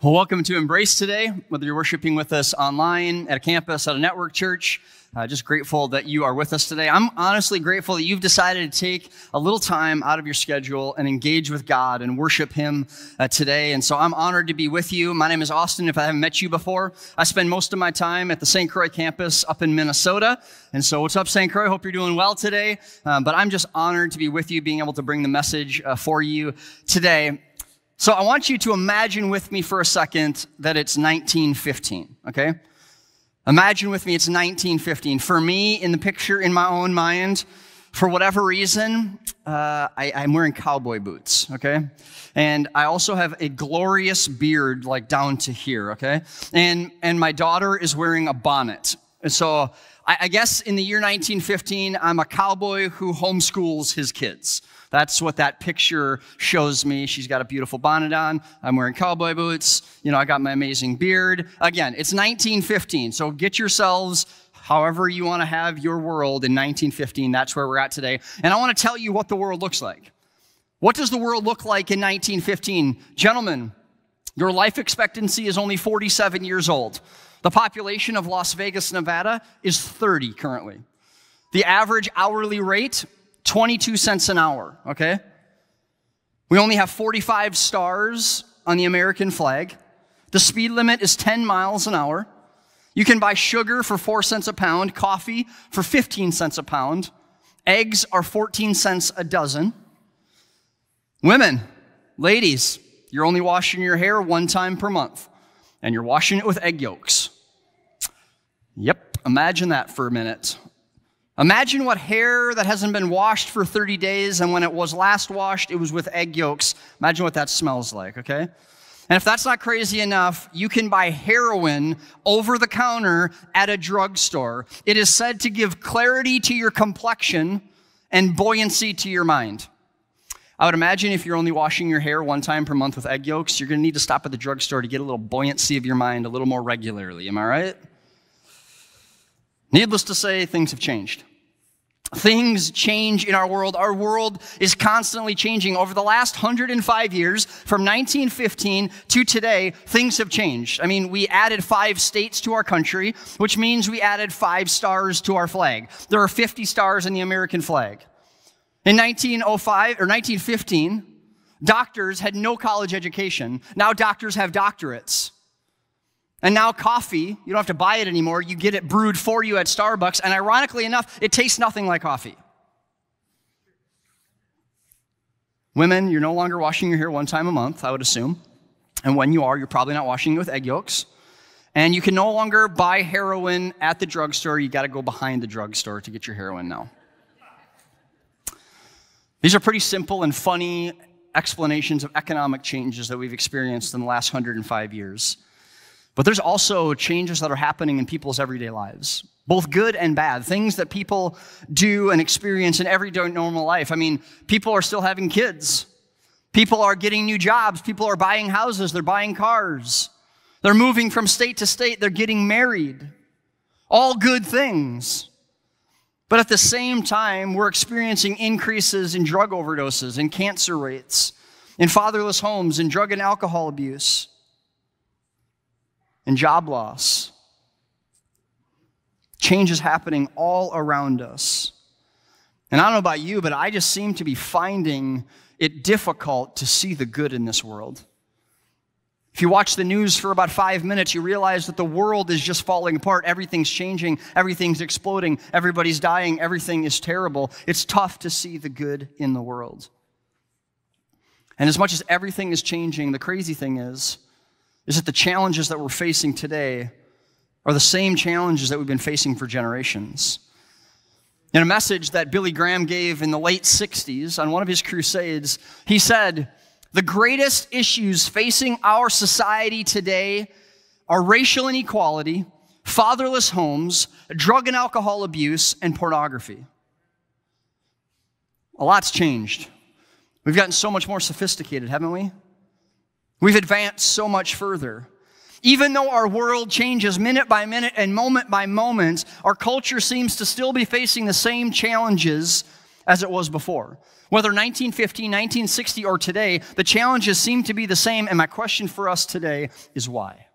Well, welcome to Embrace today, whether you're worshiping with us online, at a campus, at a network church. Just grateful that you are with us today. I'm honestly grateful that you've decided to take a little time out of your schedule and engage with God and worship Him today. And so I'm honored to be with you. My name is Austin. If I haven't met you before, I spend most of my time at the St. Croix campus up in Minnesota. And so what's up, St. Croix? Hope you're doing well today. But I'm just honored to be with you, being able to bring the message for you today. So I want you to imagine with me for a second that it's 1915, okay? Imagine with me it's 1915. For me, in the picture in my own mind, for whatever reason, I'm wearing cowboy boots, okay? And I also have a glorious beard like down to here, okay? And my daughter is wearing a bonnet. And so I guess in the year 1915, I'm a cowboy who homeschools his kids. That's what that picture shows me. She's got a beautiful bonnet on. I'm wearing cowboy boots. You know, I got my amazing beard. Again, it's 1915, so get yourselves however you want to have your world in 1915. That's where we're at today. And I want to tell you what the world looks like. What does the world look like in 1915? Gentlemen, your life expectancy is only 47 years old. The population of Las Vegas, Nevada is 30 currently. The average hourly rate, 22 cents an hour, okay? We only have 45 stars on the American flag. The speed limit is 10 miles an hour. You can buy sugar for 4 cents a pound, coffee for 15 cents a pound. Eggs are 14 cents a dozen. Women, ladies, you're only washing your hair one time per month, and you're washing it with egg yolks. Yep, imagine that for a minute. Imagine what hair that hasn't been washed for 30 days, and when it was last washed, it was with egg yolks. Imagine what that smells like, okay? And if that's not crazy enough, you can buy heroin over the counter at a drugstore. It is said to give clarity to your complexion and buoyancy to your mind. I would imagine if you're only washing your hair one time per month with egg yolks, you're going to need to stop at the drugstore to get a little buoyancy of your mind a little more regularly. Am I right? Needless to say, things have changed. Things change in our world. Our world is constantly changing. Over the last 105 years, from 1915 to today, things have changed. I mean, we added 5 states to our country, which means we added 5 stars to our flag. There are 50 stars in the American flag. In 1915, doctors had no college education. Now doctors have doctorates. And now coffee, you don't have to buy it anymore. You get it brewed for you at Starbucks. And ironically enough, it tastes nothing like coffee. Women, you're no longer washing your hair one time a month, I would assume. And when you are, you're probably not washing it with egg yolks. And you can no longer buy heroin at the drugstore. You got to go behind the drugstore to get your heroin now. These are pretty simple and funny explanations of economic changes that we've experienced in the last 105 years. But there's also changes that are happening in people's everyday lives, both good and bad, things that people do and experience in everyday normal life. I mean, people are still having kids. People are getting new jobs. People are buying houses. They're buying cars. They're moving from state to state. They're getting married. All good things. But at the same time, we're experiencing increases in drug overdoses, in cancer rates, in fatherless homes, in drug and alcohol abuse, in job loss. Change is happening all around us. And I don't know about you, but I just seem to be finding it difficult to see the good in this world. If you watch the news for about 5 minutes, you realize that the world is just falling apart. Everything's changing. Everything's exploding. Everybody's dying. Everything is terrible. It's tough to see the good in the world. And as much as everything is changing, the crazy thing is that the challenges that we're facing today are the same challenges that we've been facing for generations. In a message that Billy Graham gave in the late 60s on one of his crusades, he said, "The greatest issues facing our society today are racial inequality, fatherless homes, drug and alcohol abuse, and pornography." A lot's changed. We've gotten so much more sophisticated, haven't we? We've advanced so much further. Even though our world changes minute by minute and moment by moment, our culture seems to still be facing the same challenges as it was before. Whether 1950, 1960, or today, the challenges seem to be the same, and my question for us today is why?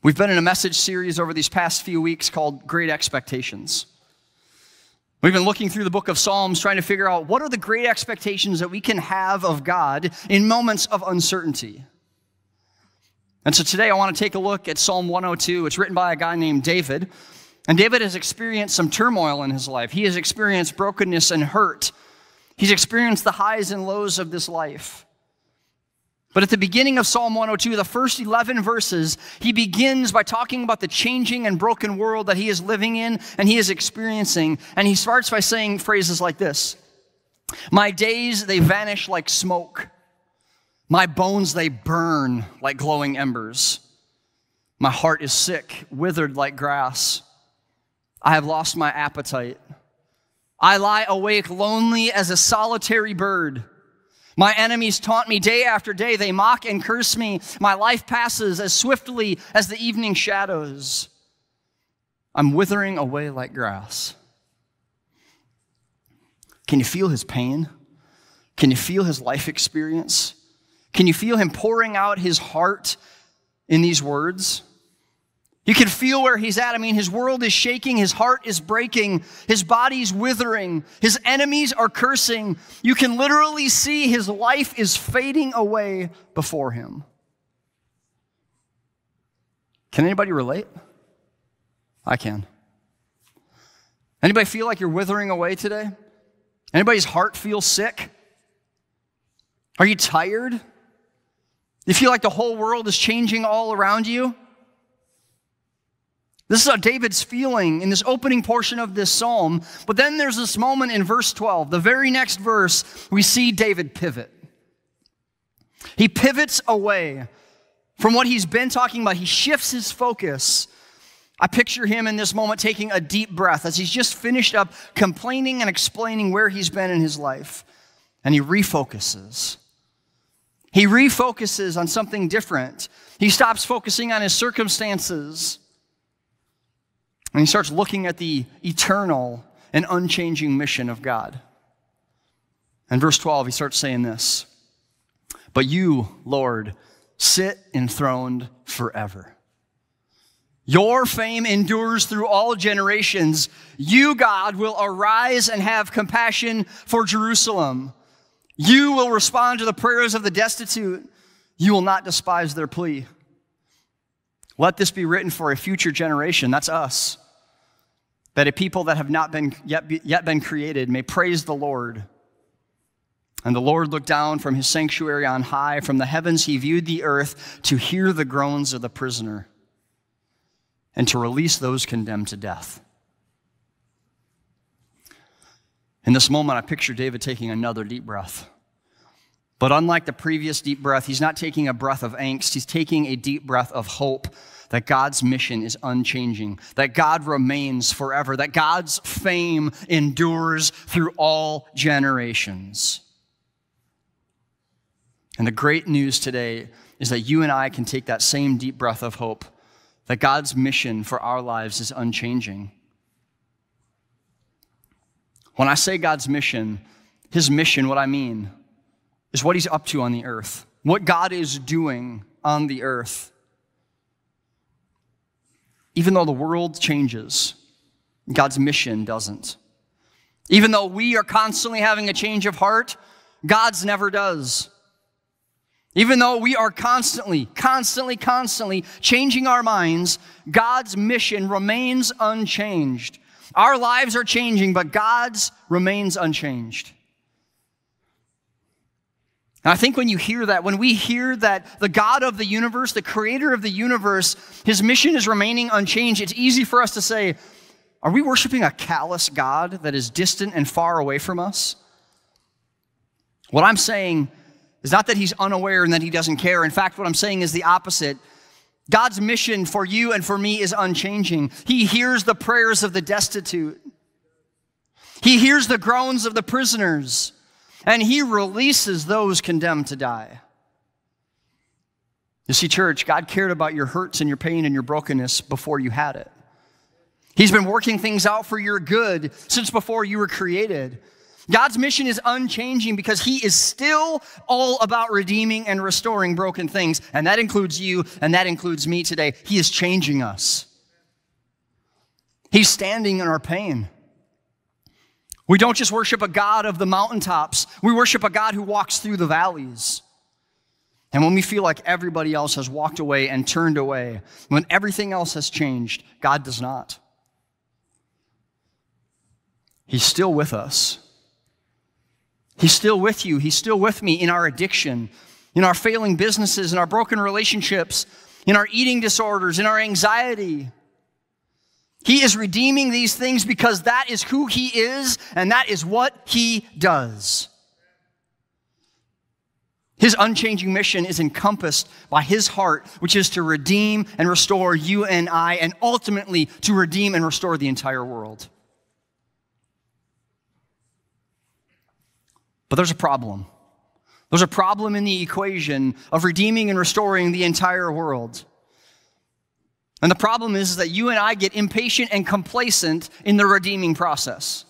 We've been in a message series over these past few weeks called Great Expectations. We've been looking through the book of Psalms trying to figure out what are the great expectations that we can have of God in moments of uncertainty. And so today I want to take a look at Psalm 102. It's written by a guy named David. And David has experienced some turmoil in his life. He has experienced brokenness and hurt. He's experienced the highs and lows of this life. But at the beginning of Psalm 102, the first 11 verses, he begins by talking about the changing and broken world that he is living in and he is experiencing. And he starts by saying phrases like this: "My days, they vanish like smoke. My bones, they burn like glowing embers. My heart is sick, withered like grass. I have lost my appetite. I lie awake lonely as a solitary bird. My enemies taunt me day after day. They mock and curse me. My life passes as swiftly as the evening shadows. I'm withering away like grass." Can you feel his pain? Can you feel his life experience? Can you feel him pouring out his heart in these words? You can feel where he's at. I mean, his world is shaking. His heart is breaking. His body's withering. His enemies are cursing. You can literally see his life is fading away before him. Can anybody relate? I can. Anybody feel like you're withering away today? Anybody's heart feel sick? Are you tired? You feel like the whole world is changing all around you? This is how David's feeling in this opening portion of this psalm. But then there's this moment in verse 12. The very next verse, we see David pivot. He pivots away from what he's been talking about. He shifts his focus. I picture him in this moment taking a deep breath as he's just finished up complaining and explaining where he's been in his life. And he refocuses. He refocuses on something different. He stops focusing on his circumstances. And he starts looking at the eternal and unchanging mission of God. In verse 12, he starts saying this: "But you, Lord, sit enthroned forever. Your fame endures through all generations. You, God, will arise and have compassion for Jerusalem. You will respond to the prayers of the destitute. You will not despise their plea. Let this be written for a future generation," that's us, "that a people that have not been yet been created may praise the Lord. And the Lord looked down from his sanctuary on high. From the heavens he viewed the earth to hear the groans of the prisoner and to release those condemned to death." In this moment, I picture David taking another deep breath. But unlike the previous deep breath, he's not taking a breath of angst. He's taking a deep breath of hope that God's mission is unchanging, that God remains forever, that God's fame endures through all generations. And the great news today is that you and I can take that same deep breath of hope, that God's mission for our lives is unchanging. When I say God's mission, his mission, what I mean is what he's up to on the earth, what God is doing on the earth. Even though the world changes, God's mission doesn't. Even though we are constantly having a change of heart, God's never does. Even though we are constantly changing our minds, God's mission remains unchanged. Our lives are changing, but God's remains unchanged. And I think when you hear that, when we hear that the God of the universe, the creator of the universe, his mission is remaining unchanged, it's easy for us to say, are we worshiping a callous God that is distant and far away from us? What I'm saying is not that he's unaware and that he doesn't care. In fact, what I'm saying is the opposite. God's mission for you and for me is unchanging. He hears the prayers of the destitute. He hears the groans of the prisoners. And he releases those condemned to die. You see, church, God cared about your hurts and your pain and your brokenness before you had it. He's been working things out for your good since before you were created. God's mission is unchanging because he is still all about redeeming and restoring broken things. And that includes you, and that includes me today. He is changing us. He's standing in our pain. We don't just worship a God of the mountaintops. We worship a God who walks through the valleys. And when we feel like everybody else has walked away and turned away, when everything else has changed, God does not. He's still with us. He's still with you. He's still with me in our addiction, in our failing businesses, in our broken relationships, in our eating disorders, in our anxiety. He is redeeming these things because that is who he is and that is what he does. His unchanging mission is encompassed by his heart, which is to redeem and restore you and I, and ultimately to redeem and restore the entire world. But there's a problem. There's a problem in the equation of redeeming and restoring the entire world. And the problem is that you and I get impatient and complacent in the redeeming process.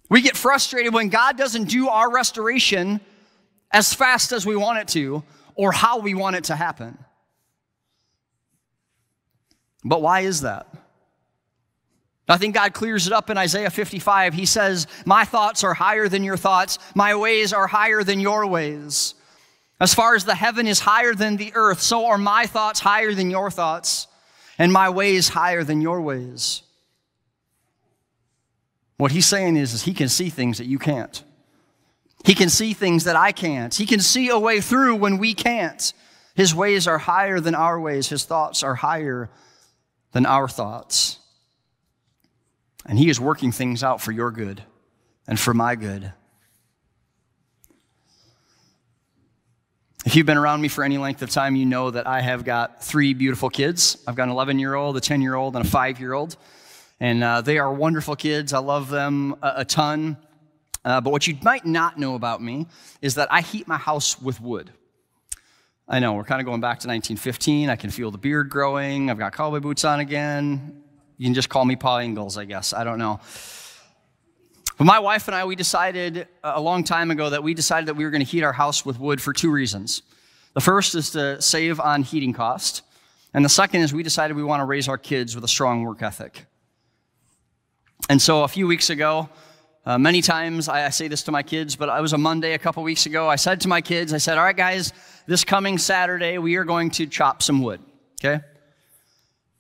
We get frustrated when God doesn't do our restoration as fast as we want it to, or how we want it to happen. But why is that? I think God clears it up in Isaiah 55. He says, my thoughts are higher than your thoughts. My ways are higher than your ways. As far as the heaven is higher than the earth, so are my thoughts higher than your thoughts, and my ways higher than your ways. What he's saying is he can see things that you can't. He can see things that I can't. He can see a way through when we can't. His ways are higher than our ways. His thoughts are higher than our thoughts. And he is working things out for your good and for my good. If you've been around me for any length of time, you know that I have got 3 beautiful kids. I've got an 11-year-old, a 10-year-old, and a 5-year-old. And they are wonderful kids. I love them a ton. But what you might not know about me is that I heat my house with wood. I know, we're kind of going back to 1915. I can feel the beard growing. I've got cowboy boots on again. You can just call me Paul Ingalls, I guess. I don't know. But my wife and I, we decided a long time ago that we decided that we were going to heat our house with wood for 2 reasons. The first is to save on heating cost. And the second is we decided we want to raise our kids with a strong work ethic. And so a few weeks ago, many times I say this to my kids, but it was a Monday a couple weeks ago. I said to my kids, I said, all right, guys, this coming Saturday, we are going to chop some wood, okay?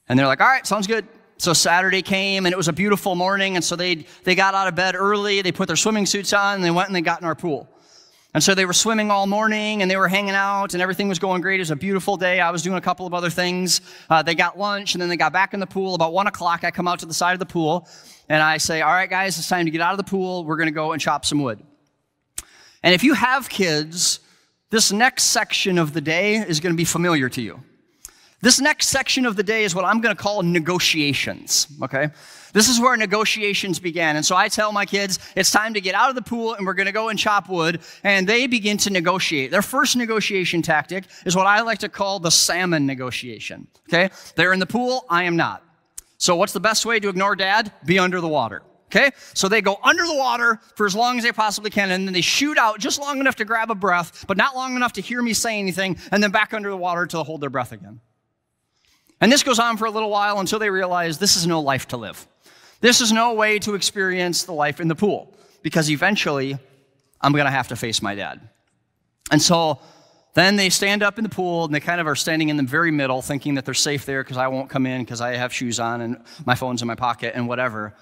And they're like, all right, sounds good. So Saturday came, and it was a beautiful morning, and so they got out of bed early. They put their swimming suits on, and they went and they got in our pool. And so they were swimming all morning, and they were hanging out, and everything was going great. It was a beautiful day. I was doing a couple of other things. They got lunch, and then they got back in the pool. About 1 o'clock, I come out to the side of the pool, and I say, all right, guys, it's time to get out of the pool. We're going to go and chop some wood. And if you have kids, this next section of the day is going to be familiar to you. This next section of the day is what I'm going to call negotiations, okay? This is where negotiations began. And so I tell my kids, it's time to get out of the pool and we're going to go and chop wood. And they begin to negotiate. Their first negotiation tactic is what I like to call the salmon negotiation, okay? They're in the pool, I am not. So what's the best way to ignore dad? Be under the water, okay? So they go under the water for as long as they possibly can, and then they shoot out just long enough to grab a breath, but not long enough to hear me say anything, and then back under the water to hold their breath again. And this goes on for a little while until they realize this is no life to live. This is no way to experience the life in the pool, because eventually I'm going to have to face my dad. And so then they stand up in the pool, and they kind of are standing in the very middle, thinking that they're safe there because I won't come in because I have shoes on and my phone's in my pocket and whatever.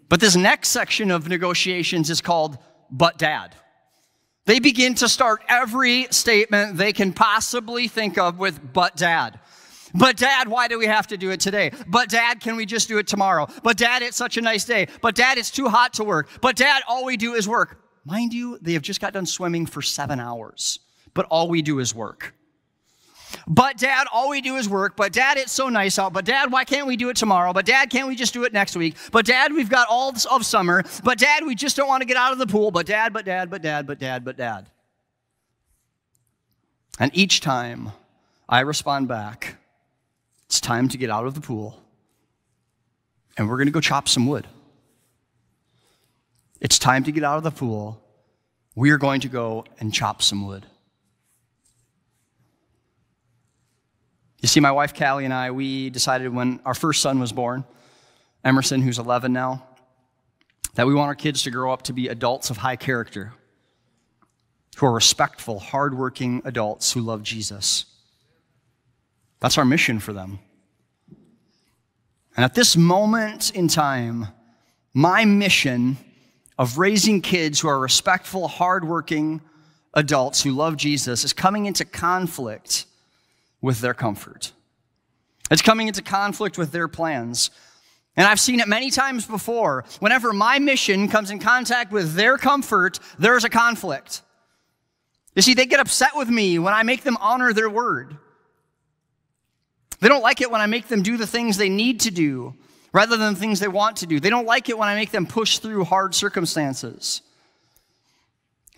But this next section of negotiations is called "but dad." They begin to start every statement they can possibly think of with "but dad." But dad, why do we have to do it today? But dad, can we just do it tomorrow? But dad, it's such a nice day. But dad, it's too hot to work. But dad, all we do is work. Mind you, they have just got done swimming for 7 hours. But all we do is work. But dad, all we do is work. But dad, it's so nice out. But dad, why can't we do it tomorrow? But dad, can't we just do it next week? But dad, we've got all of summer. But dad, we just don't want to get out of the pool. But dad, but dad, but dad, but dad, but dad. And each time I respond back, it's time to get out of the pool. and we're going to go chop some wood. It's time to get out of the pool. We are going to go and chop some wood. You see, my wife Callie and I, we decided when our first son was born, Emerson, who's 11 now, that we want our kids to grow up to be adults of high character, who are respectful, hardworking adults who love Jesus. That's our mission for them. And at this moment in time, my mission of raising kids who are respectful, hardworking adults who love Jesus is coming into conflict with their comfort. It's coming into conflict with their plans. And I've seen it many times before. Whenever my mission comes in contact with their comfort, there's a conflict. You see, they get upset with me when I make them honor their word. They don't like it when I make them do the things they need to do rather than the things they want to do. They don't like it when I make them push through hard circumstances.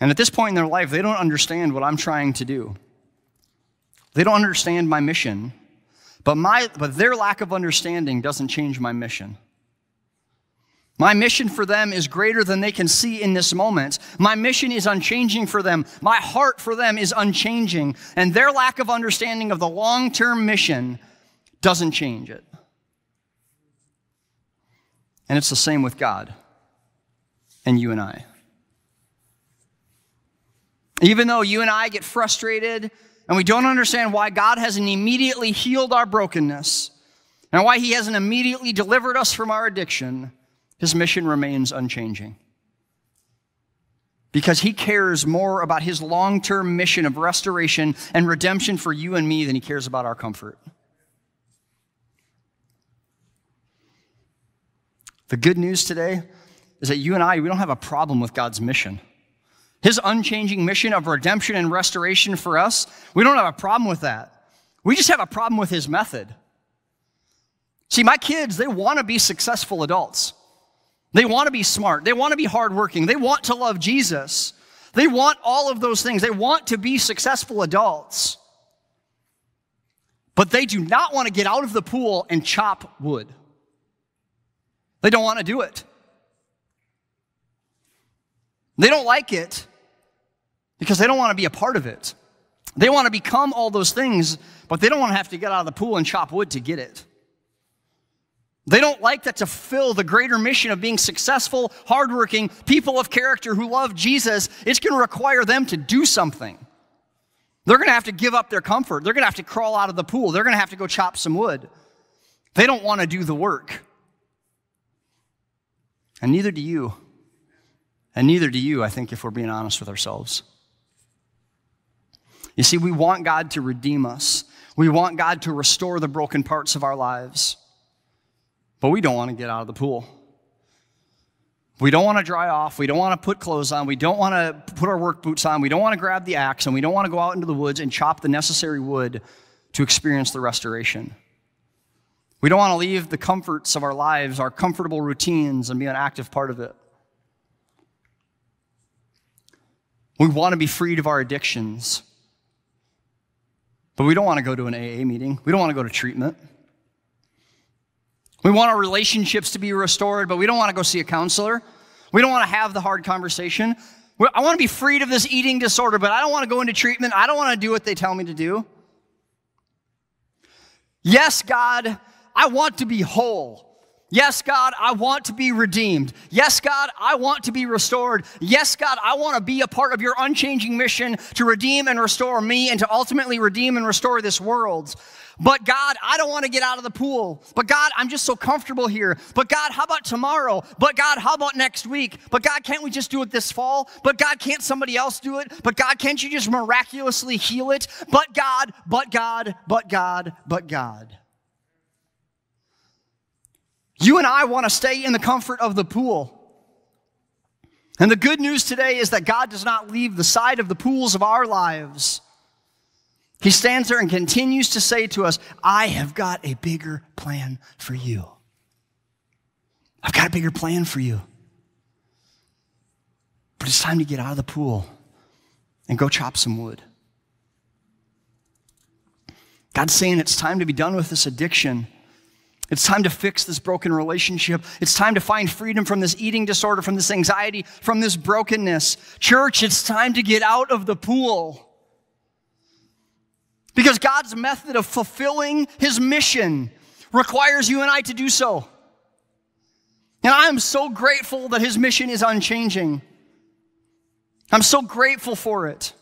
And at this point in their life, they don't understand what I'm trying to do. They don't understand my mission, but their lack of understanding doesn't change my mission. My mission for them is greater than they can see in this moment. My mission is unchanging for them. My heart for them is unchanging, and their lack of understanding of the long-term mission doesn't change it. And it's the same with God and you and I. Even though you and I get frustrated and we don't understand why God hasn't immediately healed our brokenness and why he hasn't immediately delivered us from our addiction, his mission remains unchanging. Because he cares more about his long-term mission of restoration and redemption for you and me than he cares about our comfort. The good news today is that you and I, we don't have a problem with God's mission. His unchanging mission of redemption and restoration for us, we don't have a problem with that. We just have a problem with his method. See, my kids, they want to be successful adults. They want to be smart. They want to be hardworking. They want to love Jesus. They want all of those things. They want to be successful adults. But they do not want to get out of the pool and chop wood. They don't want to do it. They don't like it because they don't want to be a part of it. They want to become all those things, but they don't want to have to get out of the pool and chop wood to get it. They don't like that to fulfill the greater mission of being successful, hardworking, people of character who love Jesus. It's going to require them to do something. They're going to have to give up their comfort. They're going to have to crawl out of the pool. They're going to have to go chop some wood. They don't want to do the work. And neither do you. And neither do you, I think, if we're being honest with ourselves. You see, we want God to redeem us. We want God to restore the broken parts of our lives. But we don't want to get out of the pool. We don't want to dry off. We don't want to put clothes on. We don't want to put our work boots on. We don't want to grab the axe. And we don't want to go out into the woods and chop the necessary wood to experience the restoration. We don't want to leave the comforts of our lives, our comfortable routines, and be an active part of it. We want to be freed of our addictions. But we don't want to go to an AA meeting. We don't want to go to treatment. We want our relationships to be restored, but we don't want to go see a counselor. We don't want to have the hard conversation. I want to be freed of this eating disorder, but I don't want to go into treatment. I don't want to do what they tell me to do. Yes, God, I want to be whole. Yes, God, I want to be redeemed. Yes, God, I want to be restored. Yes, God, I want to be a part of your unchanging mission to redeem and restore me and to ultimately redeem and restore this world. But God, I don't want to get out of the pool. But God, I'm just so comfortable here. But God, how about tomorrow? But God, how about next week? But God, can't we just do it this fall? But God, can't somebody else do it? But God, can't you just miraculously heal it? But God, but God, but God, but God. You and I want to stay in the comfort of the pool. And the good news today is that God does not leave the side of the pools of our lives. He stands there and continues to say to us, I have got a bigger plan for you. I've got a bigger plan for you. But it's time to get out of the pool and go chop some wood. God's saying it's time to be done with this addiction. It's time to fix this broken relationship. It's time to find freedom from this eating disorder, from this anxiety, from this brokenness. Church, it's time to get out of the pool. Because God's method of fulfilling his mission requires you and I to do so. And I am so grateful that his mission is unchanging. I'm so grateful for it.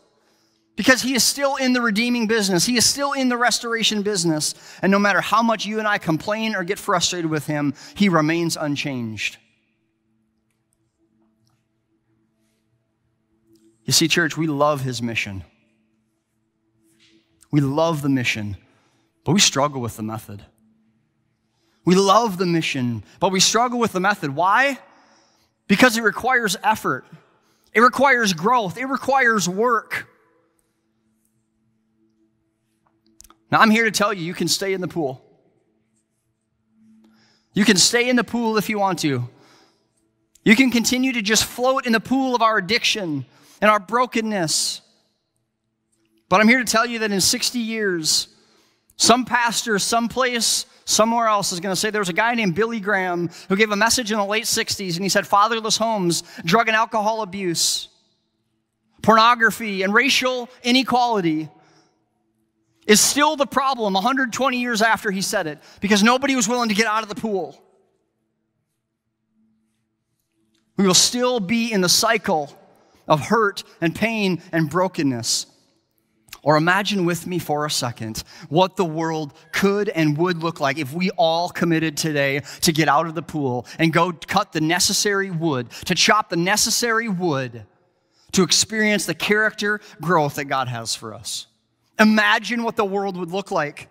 Because he is still in the redeeming business. He is still in the restoration business. And no matter how much you and I complain or get frustrated with him, he remains unchanged. You see, church, we love his mission. We love the mission, but we struggle with the method. We love the mission, but we struggle with the method. Why? Because it requires effort. It requires growth. It requires work. Now, I'm here to tell you, you can stay in the pool. You can stay in the pool if you want to. You can continue to just float in the pool of our addiction and our brokenness. But I'm here to tell you that in 60 years, some pastor, someplace, somewhere else is going to say there was a guy named Billy Graham who gave a message in the late 60s, and he said fatherless homes, drug and alcohol abuse, pornography, and racial inequality is still the problem 120 years after he said it, because nobody was willing to get out of the pool. We will still be in the cycle of hurt and pain and brokenness. Or imagine with me for a second what the world could and would look like if we all committed today to get out of the pool and go cut the necessary wood, to chop the necessary wood, to experience the character growth that God has for us. Imagine what the world would look like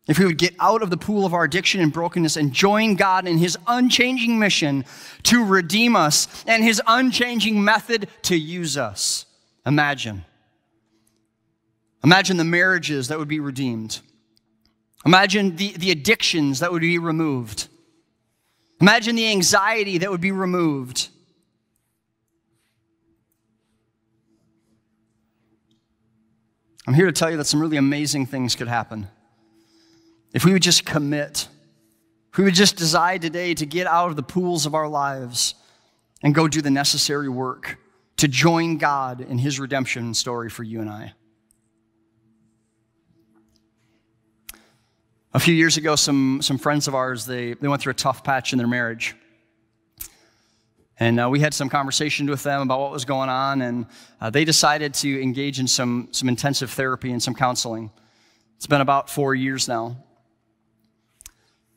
if we would get out of the pool of our addiction and brokenness and join God in his unchanging mission to redeem us and his unchanging method to use us. Imagine. Imagine the marriages that would be redeemed. Imagine the addictions that would be removed. Imagine the anxiety that would be removed. I'm here to tell you that some really amazing things could happen if we would just commit, if we would just decide today to get out of the pools of our lives and go do the necessary work to join God in his redemption story for you and I. A few years ago, some friends of ours, they went through a tough patch in their marriage. And we had some conversation with them about what was going on, and they decided to engage in some intensive therapy and some counseling. It's been about 4 years now.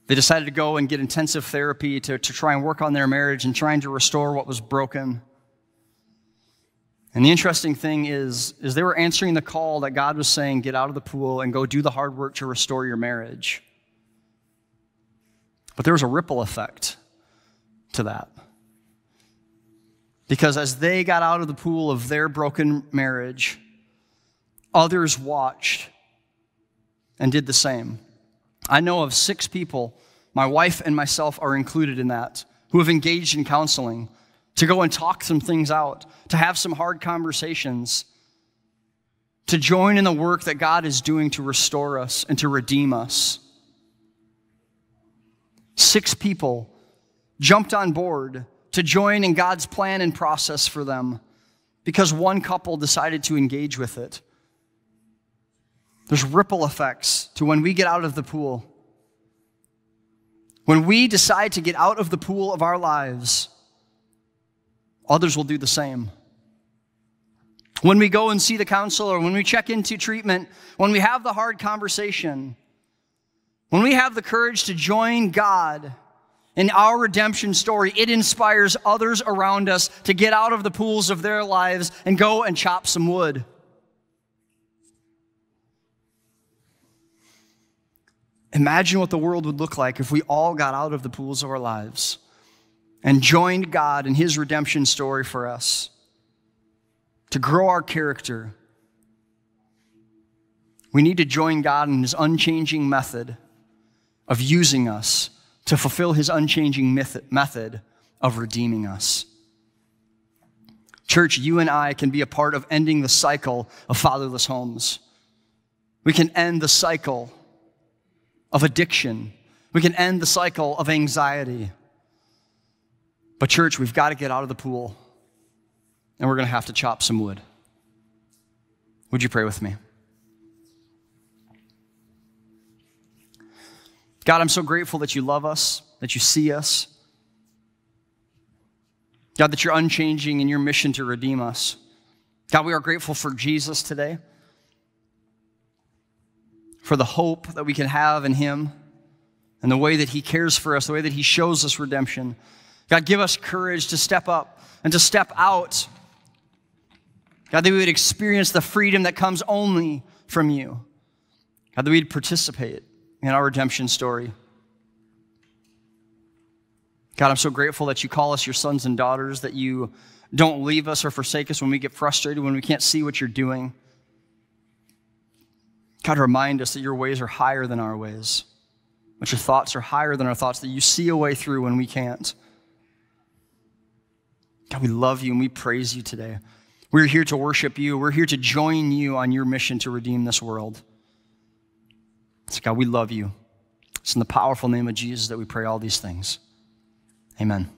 They decided to go and get intensive therapy to try and work on their marriage and trying to restore what was broken. And the interesting thing is they were answering the call that God was saying, get out of the pool and go do the hard work to restore your marriage. But there was a ripple effect to that. Because as they got out of the pool of their broken marriage, others watched and did the same. I know of 6 people, my wife and myself are included in that, who have engaged in counseling to go and talk some things out, to have some hard conversations, to join in the work that God is doing to restore us and to redeem us. 6 people jumped on board to join in God's plan and process for them because one couple decided to engage with it. There's ripple effects to when we get out of the pool. When we decide to get out of the pool of our lives, others will do the same. When we go and see the counselor, when we check into treatment, when we have the hard conversation, when we have the courage to join God in our redemption story, it inspires others around us to get out of the pools of their lives and go and chop some wood. Imagine what the world would look like if we all got out of the pools of our lives and joined God in his redemption story for us to grow our character. We need to join God in his unchanging method of using us to fulfill his unchanging method of redeeming us. Church, you and I can be a part of ending the cycle of fatherless homes. We can end the cycle of addiction. We can end the cycle of anxiety. But church, we've got to get out of the pool, and we're going to have to chop some wood. Would you pray with me? God, I'm so grateful that you love us, that you see us. God, that you're unchanging in your mission to redeem us. God, we are grateful for Jesus today, for the hope that we can have in him and the way that he cares for us, the way that he shows us redemption. God, give us courage to step up and to step out. God, that we would experience the freedom that comes only from you. God, that we'd participate in our redemption story. God, I'm so grateful that you call us your sons and daughters, that you don't leave us or forsake us when we get frustrated, when we can't see what you're doing. God, remind us that your ways are higher than our ways, that your thoughts are higher than our thoughts, that you see a way through when we can't. God, we love you and we praise you today. We're here to worship you. We're here to join you on your mission to redeem this world. So God, we love you. It's in the powerful name of Jesus that we pray all these things. Amen.